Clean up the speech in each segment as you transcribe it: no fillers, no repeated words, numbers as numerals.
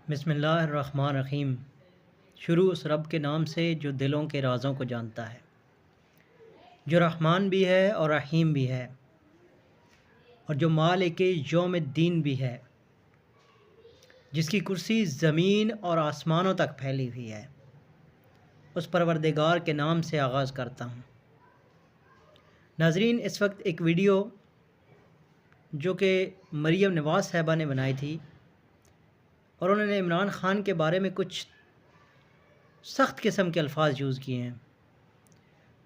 بسم اللہ الرحمن الرحیم۔ شروع اس رب کے نام سے جو دلوں کے رازوں کو جانتا ہے، جو رحمان بھی ہے اور رحیم بھی ہے، اور جو مالک یوم الدین بھی ہے، جس کی کرسی زمین اور آسمانوں تک پھیلی ہوئی ہے۔ اس پروردگار کے نام سے آغاز کرتا ہوں۔ ناظرین، اس وقت ایک ویڈیو جو کہ مریم نواز صاحبہ نے بنائی تھی، اور انہوں نے عمران خان کے بارے میں کچھ سخت قسم کے الفاظ یوز کیے ہیں،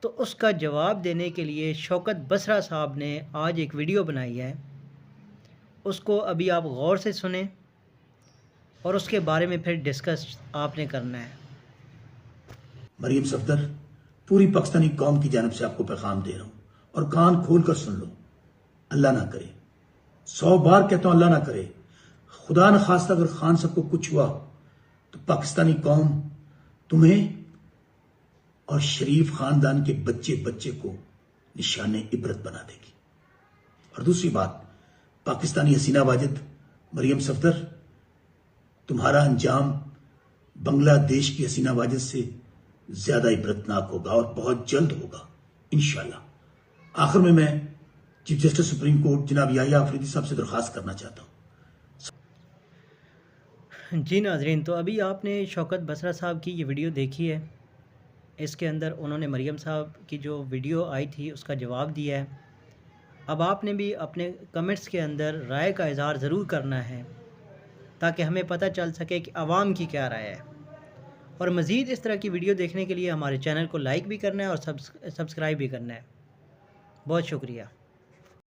تو اس کا جواب دینے کے لیے شوکت بسرا صاحب نے آج ایک ویڈیو بنائی ہے۔ اس کو ابھی آپ غور سے سنیں اور اس کے بارے میں پھر ڈسکس آپ نے کرنا ہے۔ مریم صفدر، پوری پاکستانی قوم کی جانب سے آپ کو پیغام دے رہا ہوں، اور کان کھول کر سن لو۔ اللہ نہ کرے، 100 بار کہتا ہوں، اللہ نہ کرے، خدا نہ خواستہ اگر خان صاحب کو کچھ ہوا تو پاکستانی قوم تمہیں اور شریف خاندان کے بچے بچے کو نشان عبرت بنا دے گی۔ اور دوسری بات، پاکستانی حسینہ واجد مریم صفدر، تمہارا انجام بنگلہ دیش کی حسینہ واجد سے زیادہ عبرتناک ہوگا اور بہت جلد ہوگا انشاءاللہ۔ آخر میں چیف جسٹس سپریم کورٹ جناب یحییٰ آفریدی صاحب سے درخواست کرنا چاہتا ہوں۔ جی ناظرین، تو ابھی آپ نے شوکت بسرا صاحب کی یہ ویڈیو دیکھی ہے۔ اس کے اندر انہوں نے مریم صاحب کی جو ویڈیو آئی تھی اس کا جواب دیا ہے۔ اب آپ نے بھی اپنے کمنٹس کے اندر رائے کا اظہار ضرور کرنا ہے تاکہ ہمیں پتہ چل سکے کہ عوام کی کیا رائے ہے، اور مزید اس طرح کی ویڈیو دیکھنے کے لیے ہمارے چینل کو لائک بھی کرنا ہے اور سبسکرائب بھی کرنا ہے۔ بہت شکریہ۔